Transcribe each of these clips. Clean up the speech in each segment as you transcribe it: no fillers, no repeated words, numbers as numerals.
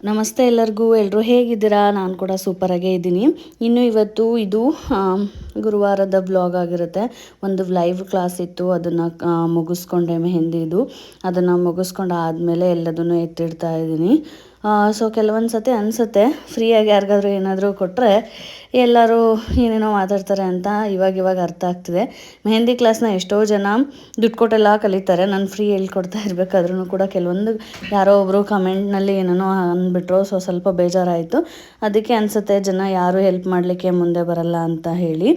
ನಮಸ್ತೆ ಎಲ್ಲರಿಗೂ. ಎಲ್ಲರೂ ಹೇಗಿದ್ದೀರಾ? ನಾನು ಕೂಡ ಸೂಪರಾಗೇ ಇದ್ದೀನಿ. ಇನ್ನು ಇವತ್ತು ಇದು ಗುರುವಾರದ ಬ್ಲಾಗ್ ಆಗಿರುತ್ತೆ. ಒಂದು ಲೈವ್ ಕ್ಲಾಸ್ ಇತ್ತು, ಅದನ್ನು ಮುಗಿಸ್ಕೊಂಡೆ, ಮೆಹಂದಿದು. ಅದನ್ನು ಮುಗಿಸ್ಕೊಂಡು ಆದಮೇಲೆ ಎಲ್ಲದನ್ನು ಎತ್ತಿಡ್ತಾ ಇದ್ದೀನಿ. ಸೊ ಕೆಲವೊಂದು ಸತಿ ಅನಿಸುತ್ತೆ, ಫ್ರೀಯಾಗಿ ಯಾರಿಗಾದ್ರೂ ಏನಾದರೂ ಕೊಟ್ಟರೆ ಎಲ್ಲರೂ ಏನೇನೋ ಮಾತಾಡ್ತಾರೆ ಅಂತ ಇವಾಗ ಅರ್ಥ ಆಗ್ತಿದೆ. ಮೆಹಂದಿ ಕ್ಲಾಸ್ನ ಎಷ್ಟೋ ಜನ ದುಡ್ಡು ಕೊಟ್ಟೆಲ್ಲ ಕಲಿತಾರೆ. ನಾನು ಫ್ರೀ ಹೇಳ್ಕೊಡ್ತಾ ಇರಬೇಕಾದ್ರೂ ಕೂಡ ಕೆಲವೊಂದು ಯಾರೋ ಒಬ್ಬರು ಕಮೆಂಟ್ನಲ್ಲಿ ಏನೇನೋ ಅಂದ್ಬಿಟ್ರು. ಸೊ ಸ್ವಲ್ಪ ಬೇಜಾರಾಯಿತು. ಅದಕ್ಕೆ ಅನಿಸುತ್ತೆ ಜನ ಯಾರೂ ಹೆಲ್ಪ್ ಮಾಡಲಿಕ್ಕೆ ಮುಂದೆ ಬರಲ್ಲ ಅಂತ ಹೇಳಿ.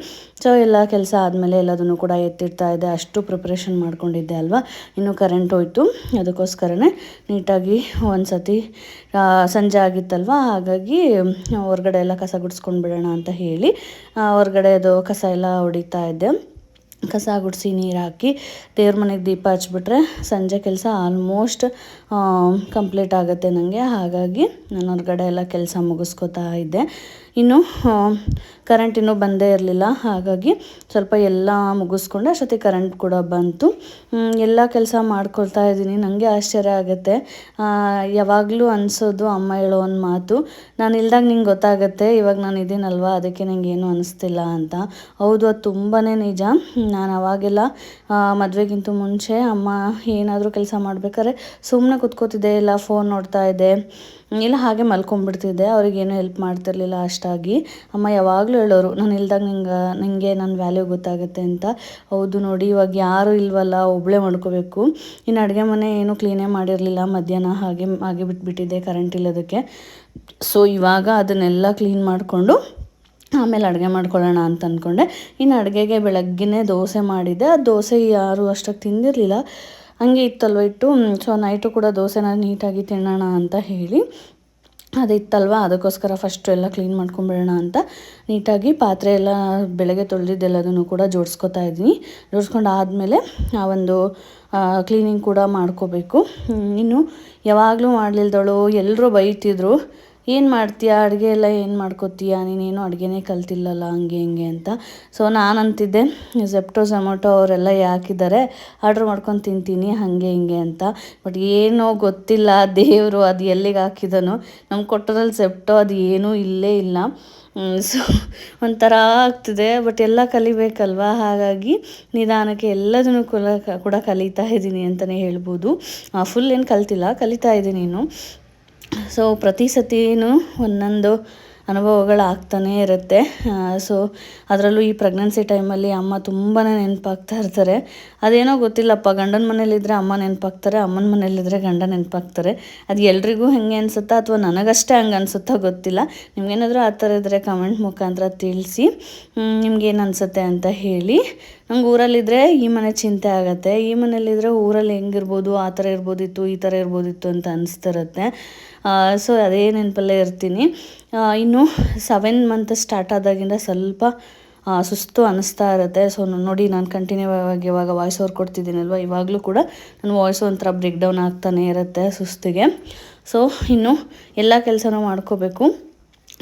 ಸೊ ಎಲ್ಲ ಕೆಲಸ ಆದಮೇಲೆ ಎಲ್ಲದನ್ನು ಕೂಡ ಎತ್ತಿಡ್ತಾ ಇದ್ದೆ. ಅಷ್ಟು ಪ್ರಿಪ್ರೇಷನ್ ಮಾಡ್ಕೊಂಡಿದ್ದೆ ಅಲ್ವಾ. ಇನ್ನು ಕರೆಂಟ್ ಹೋಯಿತು, ಅದಕ್ಕೋಸ್ಕರನೇ ನೀಟಾಗಿ ಒಂದು ಸತಿ ಸಂಜೆ ಆಗಿತ್ತಲ್ವ, ಹಾಗಾಗಿ ಹೊರಗಡೆ ಎಲ್ಲ ಕಸ ಗುಡಿಸ್ಕೊಂಡು ಬಿಡೋಣ ಅಂತ ಹೇಳಿ ಹೊರಗಡೆ ಅದು ಕಸ ಎಲ್ಲ ಹೊಡಿತಾ ಇದ್ದೆ. ಕಸ ಗುಡಿಸಿ ನೀರು ಹಾಕಿ ದೇವ್ರ ಮನೆಗೆ ದೀಪ ಹಚ್ಬಿಟ್ರೆ ಸಂಜೆ ಕೆಲಸ ಆಲ್ಮೋಸ್ಟ್ ಕಂಪ್ಲೀಟ್ ಆಗುತ್ತೆ ನನಗೆ. ಹಾಗಾಗಿ ನಾನು ಹೊರಗಡೆ ಎಲ್ಲ ಕೆಲಸ ಮುಗಿಸ್ಕೋತಾ ಇದ್ದೆ. ಇನ್ನು ಕರೆಂಟ್ ಇನ್ನೂ ಬಂದೇ ಇರಲಿಲ್ಲ, ಹಾಗಾಗಿ ಸ್ವಲ್ಪ ಎಲ್ಲ ಮುಗಿಸ್ಕೊಂಡೆ. ಅಷ್ಟೊತ್ತಿಗೆ ಕರೆಂಟ್ ಕೂಡ ಬಂತು. ಎಲ್ಲ ಕೆಲಸ ಮಾಡ್ಕೊಳ್ತಾ ಇದ್ದೀನಿ. ನನಗೆ ಆಶ್ಚರ್ಯ ಆಗುತ್ತೆ. ಯಾವಾಗಲೂ ಅನಿಸೋದು, ಅಮ್ಮ ಹೇಳೋ ಒಂದು ಮಾತು, ನಾನು ಇಲ್ದಾಗ ನಿಂಗೆ ಗೊತ್ತಾಗುತ್ತೆ, ಇವಾಗ ನಾನು ಇದ್ದೀನಲ್ವ ಅದಕ್ಕೆ ನನಗೆ ಏನೂ ಅನ್ನಿಸ್ತಿಲ್ಲ ಅಂತ. ಹೌದು, ಅದು ತುಂಬಾ ನಿಜ. ನಾನು ಅವಾಗೆಲ್ಲ ಮದುವೆಗಿಂತ ಮುಂಚೆ ಅಮ್ಮ ಏನಾದರೂ ಕೆಲಸ ಮಾಡ್ಬೇಕಾದ್ರೆ ಸುಮ್ಮನೆ ಕೂತ್ಕೋತಿದ್ದೆ, ಇಲ್ಲ ಫೋನ್ ನೋಡ್ತಾ ಇದ್ದೆ, ಇಲ್ಲ ಹಾಗೆ ಮಲ್ಕೊಂಡ್ಬಿಡ್ತಿದ್ದೆ. ಅವ್ರಿಗೇನು ಹೆಲ್ಪ್ ಮಾಡ್ತಿರ್ಲಿಲ್ಲ ಅಷ್ಟಾಗಿ. ಅಮ್ಮ ಯಾವಾಗಲೂ ಹೇಳೋರು, ನಾನು ಇಲ್ದಾಗ ನಿಂಗೆ ನನ್ನ ವ್ಯಾಲ್ಯೂ ಗೊತ್ತಾಗುತ್ತೆ ಅಂತ. ಹೌದು ನೋಡಿ, ಇವಾಗ ಯಾರೂ ಇಲ್ವಲ್ಲ, ಒಬ್ಬಳೇ ಮಾಡ್ಕೋಬೇಕು. ಇನ್ನು ಅಡುಗೆ ಮನೆ ಏನೂ ಕ್ಲೀನೇ ಮಾಡಿರಲಿಲ್ಲ, ಮಧ್ಯಾಹ್ನ ಹಾಗೆ ಬಿಟ್ಬಿಟ್ಟಿದ್ದೆ ಕರೆಂಟ್ ಇಲ್ಲೋದಕ್ಕೆ. ಸೊ ಇವಾಗ ಅದನ್ನೆಲ್ಲ ಕ್ಲೀನ್ ಮಾಡಿಕೊಂಡು ಆಮೇಲೆ ಅಡುಗೆ ಮಾಡ್ಕೊಳ್ಳೋಣ ಅಂತ ಅಂದ್ಕೊಂಡೆ. ಇನ್ನು ಅಡುಗೆಗೆ ಬೆಳಗ್ಗೆನೇ ದೋಸೆ ಮಾಡಿದ್ದೆ. ಆ ದೋಸೆ ಯಾರೂ ಅಷ್ಟಾಗಿ ತಿಂದಿರಲಿಲ್ಲ, ಹಂಗೆ ಇತ್ತಲ್ವ ಇಟ್ಟು. ಸೊ ನೈಟು ಕೂಡ ದೋಸೆನ ನೀಟಾಗಿ ತಿನ್ನೋಣ ಅಂತ ಹೇಳಿ ಅದಿತ್ತಲ್ವ, ಅದಕ್ಕೋಸ್ಕರ ಫಸ್ಟು ಎಲ್ಲ ಕ್ಲೀನ್ ಮಾಡ್ಕೊಂಬಿಡೋಣ ಅಂತ ನೀಟಾಗಿ ಪಾತ್ರೆ ಎಲ್ಲ ಬೆಳಗ್ಗೆ ತೊಳೆದಿದ್ದೆಲ್ಲದನ್ನು ಕೂಡ ಜೋಡಿಸ್ಕೊತಾ ಇದ್ದೀನಿ. ಜೋಡಿಸ್ಕೊಂಡು ಆದಮೇಲೆ ಆ ಒಂದು ಕ್ಲೀನಿಂಗ್ ಕೂಡ ಮಾಡ್ಕೋಬೇಕು. ಇನ್ನು ಯಾವಾಗಲೂ ಮಾಡಲಿಲ್ದವಳು ಎಲ್ಲರೂ ಬೈತಿದ್ರು, ಏನು ಮಾಡ್ತೀಯಾ ಅಡುಗೆ ಎಲ್ಲ, ಏನು ಮಾಡ್ಕೋತೀಯಾ ನೀನೇನು ಅಡುಗೆನೇ ಕಲ್ತಿಲ್ಲಲ್ಲ, ಹಂಗೆ ಹಿಂಗೆ ಅಂತ. ಸೊ ನಾನು ಅಂತಿದ್ದೆ, ಝೆಪ್ಟೋ ಝೊಮ್ಯಾಟೊ ಅವರೆಲ್ಲ ಯಾಕಿದ್ದಾರೆ, ಆರ್ಡ್ರ್ ಮಾಡ್ಕೊಂಡು ತಿಂತೀನಿ ಹಾಗೆ ಹಿಂಗೆ ಅಂತ. ಬಟ್ ಏನೋ ಗೊತ್ತಿಲ್ಲ, ದೇವರು ಅದು ಎಲ್ಲಿಗೆ ಹಾಕಿದನೋ, ನಮ್ಗೆ ಕೊಟ್ಟೋದ್ರಲ್ಲಿ ಝೆಪ್ಟೋ ಅದು ಏನೂ ಇಲ್ಲೇ ಇಲ್ಲ. ಸೊ ಒಂಥರ ಆಗ್ತಿದೆ. ಬಟ್ ಎಲ್ಲ ಕಲಿಬೇಕಲ್ವ, ಹಾಗಾಗಿ ನಿಧಾನಕ್ಕೆ ಎಲ್ಲದನ್ನು ಕೂಡ ಕಲಿತಾ ಇದ್ದೀನಿ ಅಂತಲೇ ಹೇಳ್ಬೋದು. ಫುಲ್ ಏನು ಕಲಿತಾ ಇದ್ದೀನಿ ಇನ್ನು. ಸೊ ಪ್ರತಿ ಸತಿನೂ ಒಂದೊಂದು ಅನುಭವಗಳಾಗ್ತಾನೇ ಇರುತ್ತೆ. ಸೊ ಅದರಲ್ಲೂ ಈ ಪ್ರೆಗ್ನೆನ್ಸಿ ಟೈಮಲ್ಲಿ ಅಮ್ಮ ತುಂಬಾ ನೆನಪಾಗ್ತಾ ಇರ್ತಾರೆ. ಅದೇನೋ ಗೊತ್ತಿಲ್ಲಪ್ಪ, ಗಂಡನ ಮನೇಲಿದ್ದರೆ ಅಮ್ಮ ನೆನಪಾಗ್ತಾರೆ, ಅಮ್ಮನ ಮನೇಲಿದ್ದರೆ ಗಂಡ ನೆನಪಾಗ್ತಾರೆ. ಅದು ಎಲ್ರಿಗೂ ಹೆಂಗೆ ಅನಿಸುತ್ತಾ ಅಥವಾ ನನಗಷ್ಟೇ ಹಂಗೆ ಅನಿಸುತ್ತಾ ಗೊತ್ತಿಲ್ಲ. ನಿಮಗೇನಾದರೂ ಆ ಥರ ಇದ್ದರೆ ಕಮೆಂಟ್ ಮುಖಾಂತರ ತಿಳಿಸಿ, ನಿಮ್ಗೇನು ಅನಿಸುತ್ತೆ ಅಂತ ಹೇಳಿ. ನಂಗೆ ಊರಲ್ಲಿದ್ದರೆ ಈ ಮನೆ ಚಿಂತೆ ಆಗುತ್ತೆ, ಈ ಮನೇಲಿದ್ದರೆ ಊರಲ್ಲಿ ಹೆಂಗಿರ್ಬೋದು, ಆ ಥರ ಇರ್ಬೋದಿತ್ತು, ಈ ಥರ ಇರ್ಬೋದಿತ್ತು ಅಂತ ಅನಿಸ್ತಿರುತ್ತೆ. ಸೊ ಅದೇ ನೆನಪಲ್ಲೇ ಇರ್ತೀನಿ. ಇನ್ನು 7 ಮಂತ್ ಸ್ಟಾರ್ಟ್ ಆದಾಗಿಂದ ಸ್ವಲ್ಪ ಸುಸ್ತು ಅನ್ನಿಸ್ತಾ ಇರುತ್ತೆ. ಸೊ ನೋಡಿ, ನಾನು ಕಂಟಿನ್ಯೂ ಆಗಿ ಇವಾಗ ವಾಯ್ಸ್ ಓವರ್ ಕೊಡ್ತಿದ್ದೀನಲ್ವ, ಇವಾಗಲೂ ಕೂಡ ನನ್ನ ವಾಯ್ಸು ಒಂಥರ ಬ್ರೇಕ್ ಡೌನ್ ಆಗ್ತಾನೆ ಇರುತ್ತೆ ಸುಸ್ತಿಗೆ. ಸೊ ಇನ್ನು ಎಲ್ಲ ಕೆಲಸನೂ ಮಾಡ್ಕೋಬೇಕು.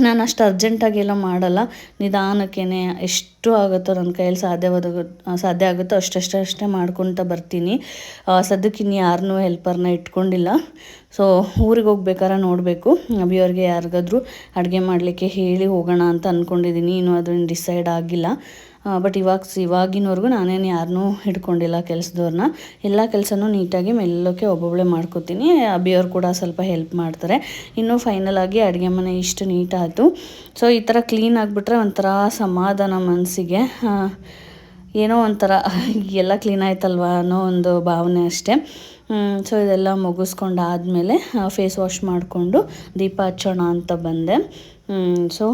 ನಾನು ಅಷ್ಟು ಅರ್ಜೆಂಟಾಗಿ ಎಲ್ಲ ಮಾಡಲ್ಲ, ನಿಧಾನಕ್ಕೇ ಎಷ್ಟು ಆಗುತ್ತೋ ನನ್ನ ಕೈಯಲ್ಲಿ ಸಾಧ್ಯ ಆಗುತ್ತೋ ಅಷ್ಟೇ ಮಾಡ್ಕೊತ ಬರ್ತೀನಿ. ಸದ್ಯಕ್ಕೆ ಇನ್ನು ಯಾರನ್ನೂ ಹೆಲ್ಪರ್ನ ಇಟ್ಕೊಂಡಿಲ್ಲ. ಸೊ ಊರಿಗೆ ಹೋಗ್ಬೇಕಾದ್ರೆ ನೋಡಬೇಕು, ಅಭಿಯವ್ರಿಗೆ ಯಾರಿಗಾದ್ರೂ ಅಡುಗೆ ಮಾಡಲಿಕ್ಕೆ ಹೇಳಿ ಹೋಗೋಣ ಅಂತ ಅಂದ್ಕೊಂಡಿದ್ದೀನಿ. ಇನ್ನೂ ಅದನ್ನು ಡಿಸೈಡ್ ಆಗಿಲ್ಲ. ಬಟ್ ಇವಾಗಿನವರೆಗೂ ನಾನೇನು ಯಾರನ್ನೂ ಹಿಡ್ಕೊಂಡಿಲ್ಲ ಕೆಲಸದವ್ರನ್ನ. ಎಲ್ಲ ಕೆಲಸನೂ ನೀಟಾಗಿ ಮೆಲ್ಲಕ್ಕೆ ಒಬ್ಬೊಬ್ಬಳೇ ಮಾಡ್ಕೋತೀನಿ. ಅಭಿಯವ್ರು ಕೂಡ ಸ್ವಲ್ಪ ಹೆಲ್ಪ್ ಮಾಡ್ತಾರೆ. ಇನ್ನೂ ಫೈನಲಾಗಿ ಅಡುಗೆ ಮನೆ ಇಷ್ಟು ನೀಟಾಯಿತು. ಸೊ ಈ ಥರ ಕ್ಲೀನ್ ಆಗಿಬಿಟ್ರೆ ಒಂಥರ ಸಮಾಧಾನ ಮನಸ್ಸಿಗೆ, ಏನೋ ಒಂಥರ ಎಲ್ಲ ಕ್ಲೀನ್ ಆಯ್ತಲ್ವ ಅನ್ನೋ ಒಂದು ಭಾವನೆ ಅಷ್ಟೇ. ಸೊ ಇದೆಲ್ಲ ಮುಗಿಸ್ಕೊಂಡಾದಮೇಲೆ ಫೇಸ್ ವಾಶ್ ಮಾಡಿಕೊಂಡು ದೀಪ ಹಚ್ಚೋಣ ಅಂತ ಬಂದೆ. ಸೊ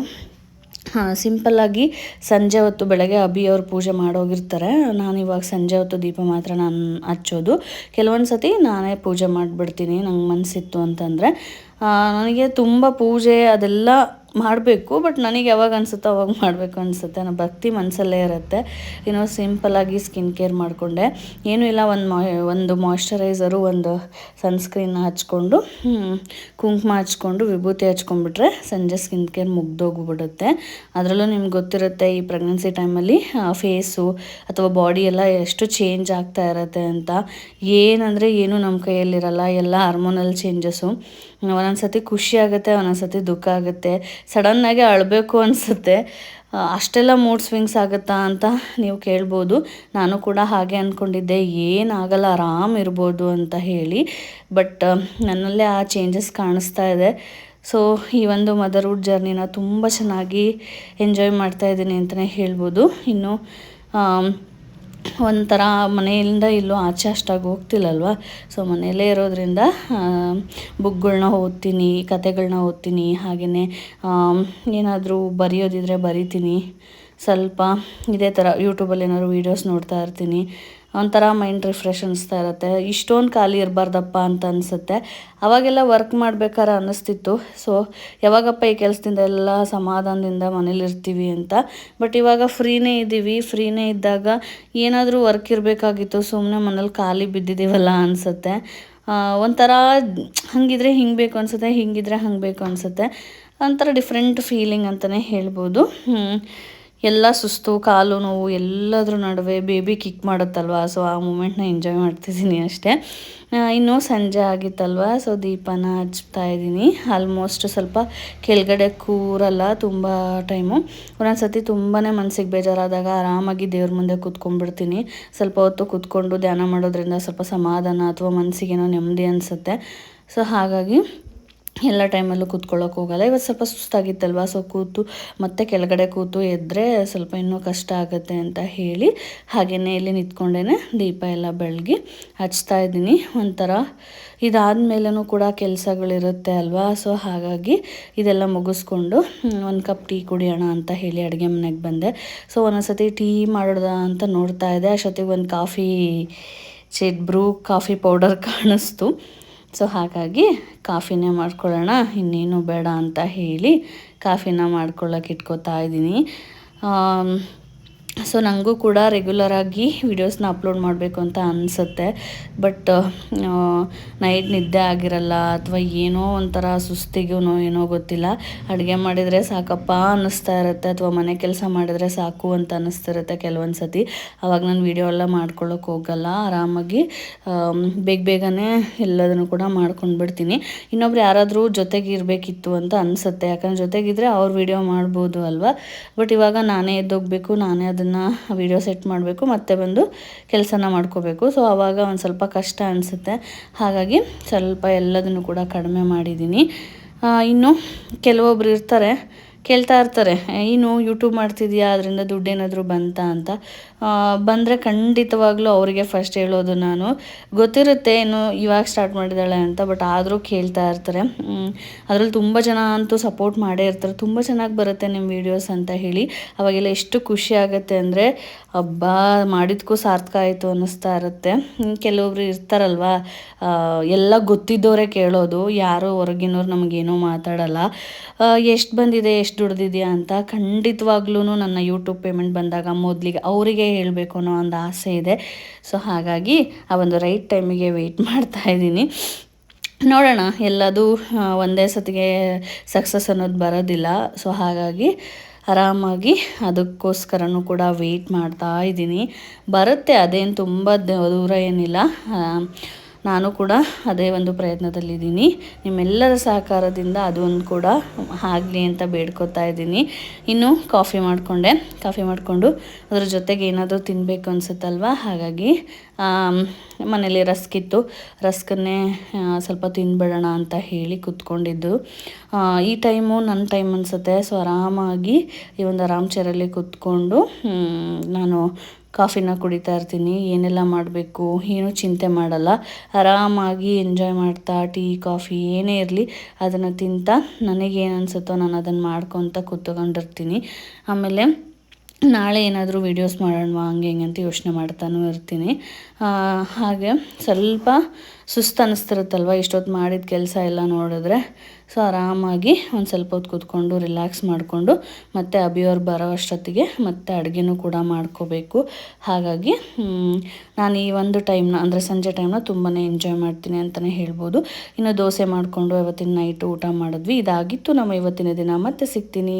ಸಿಂಪಲ್ಲಾಗಿ ಸಂಜೆ ಹೊತ್ತು, ಬೆಳಗ್ಗೆ ಅಭಿಯವ್ರು ಪೂಜೆ ಮಾಡೋಗಿರ್ತಾರೆ, ನಾನಿವಾಗ ಸಂಜೆ ಹೊತ್ತು ದೀಪ ಮಾತ್ರ ನಾನು ಹಚ್ಚೋದು. ಕೆಲವೊಂದು ಸತಿ ನಾನೇ ಪೂಜೆ ಮಾಡಿಬಿಡ್ತೀನಿ, ನಂಗೆ ಮನಸ್ಸಿತ್ತು ಅಂತಂದರೆ. ನನಗೆ ತುಂಬ ಪೂಜೆ ಅದೆಲ್ಲ ಮಾಡಬೇಕು, ಬಟ್ ನನಗೆ ಯಾವಾಗ ಅನಿಸುತ್ತೋ ಅವಾಗ ಮಾಡಬೇಕು ಅನಿಸುತ್ತೆ. ನಾನು ಭಕ್ತಿ ಮನಸ್ಸಲ್ಲೇ ಇರುತ್ತೆ. ಸಿಂಪಲ್ಲಾಗಿ ಸ್ಕಿನ್ ಕೇರ್ ಮಾಡಿಕೊಂಡೆ. ಏನೂ ಇಲ್ಲ, ಒಂದು ಮಾಯ್ಶ್ಚರೈಸರು, ಒಂದು ಸನ್ಸ್ಕ್ರೀನ್ ಹಚ್ಕೊಂಡು, ಕುಂಕುಮ ಹಚ್ಕೊಂಡು, ವಿಭೂತಿ ಹಚ್ಕೊಂಡ್ಬಿಟ್ರೆ ಸಂಜೆ ಸ್ಕಿನ್ ಕೇರ್ ಮುಗ್ದೋಗ್ಬಿಡುತ್ತೆ. ಅದರಲ್ಲೂ ನಿಮ್ಗೆ ಗೊತ್ತಿರುತ್ತೆ ಈ ಪ್ರೆಗ್ನೆನ್ಸಿ ಟೈಮಲ್ಲಿ ಫೇಸು ಅಥವಾ ಬಾಡಿ ಎಲ್ಲ ಎಷ್ಟು ಚೇಂಜ್ ಆಗ್ತಾ ಇರುತ್ತೆ ಅಂತ. ಏನಂದರೆ ಏನೂ ನಮ್ಮ ಕೈಯಲ್ಲಿರಲ್ಲ, ಎಲ್ಲ ಹಾರ್ಮೋನಲ್ ಚೇಂಜಸ್ಸು. ಒಂದೊಂದು ಸತಿ ಖುಷಿ ಆಗುತ್ತೆ, ಒಂದೊಂದು ಸತಿ ದುಃಖ ಆಗುತ್ತೆ, ಸಡನ್ನಾಗಿ ಅಳಬೇಕು ಅನಿಸುತ್ತೆ. ಅಷ್ಟೆಲ್ಲ ಮೂಡ್ ಸ್ವಿಂಗ್ಸ್ ಆಗುತ್ತಾ ಅಂತ ನೀವು ಕೇಳ್ಬೋದು. ನಾನು ಕೂಡ ಹಾಗೆ ಅಂದ್ಕೊಂಡಿದ್ದೆ, ಏನಾಗಲ್ಲ, ಆರಾಮಿರ್ಬೋದು ಅಂತ ಹೇಳಿ. ಬಟ್ ನನ್ನಲ್ಲೇ ಆ ಚೇಂಜಸ್ ಕಾಣಿಸ್ತಾ ಇದೆ. ಸೊ ಈ ಒಂದು ಮದರ್ಹುಡ್ ಜರ್ನಿನ ತುಂಬ ಚೆನ್ನಾಗಿ ಎಂಜಾಯ್ ಮಾಡ್ತಾಯಿದ್ದೀನಿ ಅಂತಲೇ ಹೇಳ್ಬೋದು. ಇನ್ನು ಒಂಥರ ಮನೆಯಿಂದ ಇಲ್ಲೂ ಆಚೆ ಅಷ್ಟಾಗಿ ಹೋಗ್ತಿಲ್ಲಲ್ವ, ಸೊ ಮನೆಯಲ್ಲೇ ಇರೋದ್ರಿಂದ ಬುಕ್ಗಳನ್ನ ಓದ್ತೀನಿ, ಕತೆಗಳನ್ನ ಓದ್ತೀನಿ, ಹಾಗೆಯೇ ಏನಾದರೂ ಬರೆಯೋದಿದ್ರೆ ಬರಿತೀನಿ. ಸ್ವಲ್ಪ ಇದೇ ಥರ ಯೂಟ್ಯೂಬಲ್ಲಿ ಏನಾದ್ರು ವೀಡಿಯೋಸ್ ನೋಡ್ತಾ ಇರ್ತೀನಿ. ಒಂಥರ ಮೈಂಡ್ ರಿಫ್ರೆಶ್ ಅನಿಸ್ತಾ ಇರುತ್ತೆ. ಇಷ್ಟೊಂದು ಖಾಲಿ ಇರಬಾರ್ದಪ್ಪ ಅಂತ ಅನಿಸುತ್ತೆ. ಅವಾಗೆಲ್ಲ ವರ್ಕ್ ಮಾಡ್ಬೇಕಾದ್ರೆ ಅನ್ನಿಸ್ತಿತ್ತು, ಸೊ ಯಾವಾಗಪ್ಪ ಈ ಕೆಲಸದಿಂದ ಎಲ್ಲ ಸಮಾಧಾನದಿಂದ ಮನೇಲಿರ್ತೀವಿ ಅಂತ. ಬಟ್ ಇವಾಗ ಫ್ರೀನೇ ಇದ್ದೀವಿ. ಫ್ರೀನೇ ಇದ್ದಾಗ ಏನಾದರೂ ವರ್ಕ್ ಇರಬೇಕಾಗಿತ್ತು, ಸುಮ್ಮನೆ ಮನೇಲಿ ಖಾಲಿ ಬಿದ್ದಿದ್ದೀವಲ್ಲ ಅನಿಸುತ್ತೆ. ಒಂಥರ ಹಾಗಿದ್ರೆ ಹಿಂಗೆ ಬೇಕು ಅನಿಸುತ್ತೆ, ಹಿಂಗಿದ್ರೆ ಹಂಗೆ ಬೇಕು ಅನಿಸುತ್ತೆ. ಒಂಥರ ಡಿಫ್ರೆಂಟ್ ಫೀಲಿಂಗ್ ಅಂತಲೇ ಹೇಳ್ಬೋದು. ಎಲ್ಲ ಸುಸ್ತು, ಕಾಲು ನೋವು, ಎಲ್ಲದ್ರ ನಡುವೆ ಬೇಬಿ ಕಿಕ್ ಮಾಡುತ್ತಲ್ವ, ಸೊ ಆ ಮೂಮೆಂಟ್ನ ಎಂಜಾಯ್ ಮಾಡ್ತಿದ್ದೀನಿ ಅಷ್ಟೇ. ಇನ್ನೂ ಸಂಜೆ ಆಗಿತ್ತಲ್ವ, ಸೊ ದೀಪನ ಹಚ್ತಾ ಇದ್ದೀನಿ. ಆಲ್ಮೋಸ್ಟ್ ಸ್ವಲ್ಪ ಕೆಳಗಡೆ ಕೂರಲ್ಲ ತುಂಬ ಟೈಮು. ಒಂದೊಂದು ಸತಿ ತುಂಬಾ ಮನಸ್ಸಿಗೆ ಬೇಜಾರಾದಾಗ ಆರಾಮಾಗಿ ದೇವ್ರ ಮುಂದೆ ಕೂತ್ಕೊಂಡ್ಬಿಡ್ತೀನಿ. ಸ್ವಲ್ಪ ಹೊತ್ತು ಕೂತ್ಕೊಂಡು ಧ್ಯಾನ ಮಾಡೋದ್ರಿಂದ ಸ್ವಲ್ಪ ಸಮಾಧಾನ ಅಥವಾ ಮನಸ್ಸಿಗೇನೋ ನೆಮ್ಮದಿ ಅನಿಸುತ್ತೆ. ಸೊ ಹಾಗಾಗಿ ಎಲ್ಲ ಟೈಮಲ್ಲೂ ಕೂತ್ಕೊಳ್ಳೋಕೆ ಹೋಗಲ್ಲ. ಇವತ್ತು ಸ್ವಲ್ಪ ಸುಸ್ತಾಗಿತ್ತಲ್ವ, ಸೊ ಕೂತು ಮತ್ತೆ ಕೆಳಗಡೆ ಕೂತು ಎದ್ದರೆ ಸ್ವಲ್ಪ ಇನ್ನೂ ಕಷ್ಟ ಆಗುತ್ತೆ ಅಂತ ಹೇಳಿ ಹಾಗೆಯೇ ಇಲ್ಲಿ ನಿಂತ್ಕೊಂಡೇ ದೀಪ ಎಲ್ಲ ಬೆಳಗಿ ಹಚ್ತಾ ಇದ್ದೀನಿ. ಒಂಥರ ಇದಾದಮೇಲೂ ಕೂಡ ಕೆಲಸಗಳಿರುತ್ತೆ ಅಲ್ವಾ, ಸೊ ಹಾಗಾಗಿ ಇದೆಲ್ಲ ಮುಗಿಸ್ಕೊಂಡು ಒಂದು ಕಪ್ ಟೀ ಕುಡಿಯೋಣ ಅಂತ ಹೇಳಿ ಅಡುಗೆ ಮನೆಗೆ ಬಂದೆ. ಸೊ ಒಂದೊಂದ್ಸತಿ ಟೀ ಮಾಡೋದ ಅಂತ ನೋಡ್ತಾ ಇದ್ದೆ, ಅಷ್ಟೊತ್ತಿಗೆ ಒಂದು ಬ್ರೂ ಕಾಫಿ ಪೌಡರ್ ಕಾಣಿಸ್ತು. ಸೊ ಹಾಗಾಗಿ ಕಾಫಿನೇ ಮಾಡ್ಕೊಳ್ಳೋಣ, ಇನ್ನೇನು ಬೇಡ ಅಂತ ಹೇಳಿ ಕಾಫಿನ ಮಾಡ್ಕೊಳ್ಳೋಕೆ ಇಟ್ಕೋತಾ ಇದ್ದೀನಿ. ಸೊ ನನಗೂ ಕೂಡ ರೆಗ್ಯುಲರಾಗಿ ವೀಡಿಯೋಸ್ನ ಅಪ್ಲೋಡ್ ಮಾಡಬೇಕು ಅಂತ ಅನಿಸುತ್ತೆ. ಬಟ್ ನೈಟ್ ನಿದ್ದೆ ಆಗಿರಲ್ಲ, ಅಥವಾ ಏನೋ ಒಂಥರ ಸುಸ್ತಿಗೂ ಏನೋ ಗೊತ್ತಿಲ್ಲ, ಅಡುಗೆ ಮಾಡಿದರೆ ಸಾಕಪ್ಪ ಅನ್ನಿಸ್ತಾ ಇರುತ್ತೆ, ಅಥವಾ ಮನೆ ಕೆಲಸ ಮಾಡಿದರೆ ಸಾಕು ಅಂತ ಅನ್ನಿಸ್ತಿರುತ್ತೆ ಕೆಲವೊಂದು ಸತಿ. ಆವಾಗ ನಾನು ವೀಡಿಯೋ ಎಲ್ಲ ಮಾಡ್ಕೊಳ್ಳೋಕೆ ಹೋಗಲ್ಲ, ಆರಾಮಾಗಿ ಬೇಗನೆ ಎಲ್ಲದನ್ನು ಕೂಡ ಮಾಡ್ಕೊಂಡು ಬಿಡ್ತೀನಿ. ಇನ್ನೊಬ್ರು ಯಾರಾದರೂ ಜೊತೆಗೆ ಇರಬೇಕಿತ್ತು ಅಂತ ಅನಿಸುತ್ತೆ, ಯಾಕಂದ್ರೆ ಜೊತೆಗಿದ್ರೆ ಅವ್ರು ವೀಡಿಯೋ ಮಾಡ್ಬೋದು ಅಲ್ವಾ. ಬಟ್ ಇವಾಗ ನಾನೇ ಎದ್ದೋಗಬೇಕು, ನಾನೇ ಅದನ್ನು ವಿಡಿಯೋ ಸೆಟ್ ಮಾಡಬೇಕು, ಮತ್ತೆ ಬಂದು ಕೆಲಸನ ಮಾಡ್ಕೋಬೇಕು. ಸೊ ಆವಾಗ ಒಂದು ಸ್ವಲ್ಪ ಕಷ್ಟ ಅನಿಸುತ್ತೆ. ಹಾಗಾಗಿ ಸ್ವಲ್ಪ ಎಲ್ಲದನ್ನು ಕೂಡ ಕಡಿಮೆ ಮಾಡಿದ್ದೀನಿ. ಇನ್ನು ಕೆಲವೊಬ್ರು ಕೇಳ್ತಾ ಇರ್ತಾರೆ, ಏನು ಯೂಟ್ಯೂಬ್ ಮಾಡ್ತಿದ್ಯಾ, ಅದರಿಂದ ದುಡ್ಡೇನಾದರೂ ಬಂತಾ ಅಂತ. ಬಂದರೆ ಖಂಡಿತವಾಗ್ಲೂ ಅವರಿಗೆ ಫಸ್ಟ್ ಹೇಳೋದು ನಾನು. ಗೊತ್ತಿರುತ್ತೆ ಇನ್ನು ಇವಾಗ ಸ್ಟಾರ್ಟ್ ಮಾಡಿದ್ದಾಳೆ ಅಂತ, ಬಟ್ ಆದರೂ ಕೇಳ್ತಾ ಇರ್ತಾರೆ. ಅದರಲ್ಲಿ ತುಂಬ ಜನ ಅಂತೂ ಸಪೋರ್ಟ್ ಮಾಡೇ ಇರ್ತಾರೆ, ತುಂಬ ಚೆನ್ನಾಗಿ ಬರುತ್ತೆ ನಿಮ್ಮ ವೀಡಿಯೋಸ್ ಅಂತ ಹೇಳಿ. ಅವಾಗೆಲ್ಲ ಎಷ್ಟು ಖುಷಿ ಆಗುತ್ತೆ ಅಂದರೆ, ಹಬ್ಬ ಮಾಡಿದ್ಕೂ ಸಾರ್ಥಕ ಆಯಿತು ಅನ್ನಿಸ್ತಾ ಇರುತ್ತೆ. ಕೆಲವೊಬ್ರು ಇರ್ತಾರಲ್ವ, ಎಲ್ಲ ಗೊತ್ತಿದ್ದವರೇ ಕೇಳೋದು, ಯಾರೋ ಹೊರಗಿನವ್ರು ನಮಗೇನೋ ಮಾತಾಡಲ್ಲ. ಎಷ್ಟು ಬಂದಿದೆ, ಎಷ್ಟು ದುಡ್ದಿದೆಯಾ ಅಂತ. ಖಂಡಿತವಾಗ್ಲೂ ನನ್ನ ಯೂಟ್ಯೂಬ್ ಪೇಮೆಂಟ್ ಬಂದಾಗ ಮೊದಲಿಗೆ ಅವರಿಗೆ ಹೇಳಬೇಕು ಅನ್ನೋ ಒಂದು ಆಸೆ ಇದೆ. ಸೊ ಹಾಗಾಗಿ ಆ ಒಂದು ರೈಟ್ ಟೈಮಿಗೆ ವೆಯ್ಟ್ ಮಾಡ್ತಾ ಇದ್ದೀನಿ. ನೋಡೋಣ, ಎಲ್ಲದೂ ಒಂದೇ ಸತಿಗೆ ಸಕ್ಸಸ್ ಅನ್ನೋದು ಬರೋದಿಲ್ಲ. ಸೊ ಹಾಗಾಗಿ ಆರಾಮಾಗಿ ಅದಕ್ಕೋಸ್ಕರನೂ ಕೂಡ ವೆಯ್ಟ್ ಮಾಡ್ತಾ ಇದ್ದೀನಿ. ಬರುತ್ತೆ, ಅದೇನು ತುಂಬ ದೂರ ಏನಿಲ್ಲ. ನಾನು ಕೂಡ ಅದೇ ಒಂದು ಪ್ರಯತ್ನದಲ್ಲಿದ್ದೀನಿ. ನಿಮ್ಮೆಲ್ಲರ ಸಹಕಾರದಿಂದ ಅದೊಂದು ಕೂಡ ಆಗಲಿ ಅಂತ ಬೇಡ್ಕೊತಾ ಇದ್ದೀನಿ. ಇನ್ನು ಕಾಫಿ ಮಾಡಿಕೊಂಡು ಅದ್ರ ಜೊತೆಗೆ ಏನಾದರೂ ತಿನ್ನಬೇಕು ಅನಿಸುತ್ತಲ್ವ, ಹಾಗಾಗಿ ಮನೇಲಿ ರಸ್ಕನ್ನೇ ಸ್ವಲ್ಪ ತಿಂದ್ಬಿಡೋಣ ಅಂತ ಹೇಳಿ ಕೂತ್ಕೊಂಡಿದ್ದು. ಈ ಟೈಮು ನನ್ನ ಟೈಮ್ ಅನಿಸುತ್ತೆ. ಸೊ ಆರಾಮಾಗಿ ಈ ಒಂದು ಆರಾಮ್ ಚೇರಲ್ಲಿ ಕೂತ್ಕೊಂಡು ನಾನು ಕಾಫಿನ ಕುಡಿತಾ ಇರ್ತೀನಿ. ಏನೆಲ್ಲ ಮಾಡಬೇಕು ಏನೂ ಚಿಂತೆ ಮಾಡಲ್ಲ, ಆರಾಮಾಗಿ ಎಂಜಾಯ್ ಮಾಡ್ತಾ ಟೀ ಕಾಫಿ ಏನೇ ಇರಲಿ ಅದನ್ನು ತಿಂತಾ ನನಗೇನು ಅನಿಸುತ್ತೋ ನಾನು ಅದನ್ನು ಮಾಡ್ಕೊತ ಕೂತ್ಕೊಂಡಿರ್ತೀನಿ. ಆಮೇಲೆ ನಾಳೆ ಏನಾದರೂ ವೀಡಿಯೋಸ್ ಮಾಡೋಣ ಹಂಗೆ ಹಿಂಗೆ ಅಂತ ಯೋಚನೆ ಮಾಡ್ತಾನೂ ಇರ್ತೀನಿ. ಹಾಗೆ ಸ್ವಲ್ಪ ಸುಸ್ತು ಅನ್ನಿಸ್ತಿರುತ್ತಲ್ವ ಇಷ್ಟೊತ್ತು ಮಾಡಿದ ಕೆಲಸ ಎಲ್ಲ ನೋಡಿದ್ರೆ. ಸೊ ಆರಾಮಾಗಿ ಒಂದು ಸ್ವಲ್ಪ ಹೊತ್ತು ಕೂತ್ಕೊಂಡು ರಿಲ್ಯಾಕ್ಸ್ ಮಾಡಿಕೊಂಡು ಮತ್ತು ಅಭಿಯವ್ರು ಬರೋ ಅಷ್ಟೊತ್ತಿಗೆ ಮತ್ತು ಅಡುಗೆನೂ ಕೂಡ ಮಾಡ್ಕೋಬೇಕು. ಹಾಗಾಗಿ ನಾನು ಈ ಒಂದು ಟೈಮ್ನ ಅಂದರೆ ಸಂಜೆ ಟೈಮ್ನ ತುಂಬಾ ಎಂಜಾಯ್ ಮಾಡ್ತೀನಿ ಅಂತಲೇ ಹೇಳ್ಬೋದು. ಇನ್ನು ದೋಸೆ ಮಾಡಿಕೊಂಡು ಇವತ್ತಿನ ನೈಟು ಊಟ ಮಾಡಿದ್ವಿ. ಇದಾಗಿತ್ತು ನಮ್ಮ ಇವತ್ತಿನ ದಿನ. ಮತ್ತೆ ಸಿಗ್ತೀನಿ.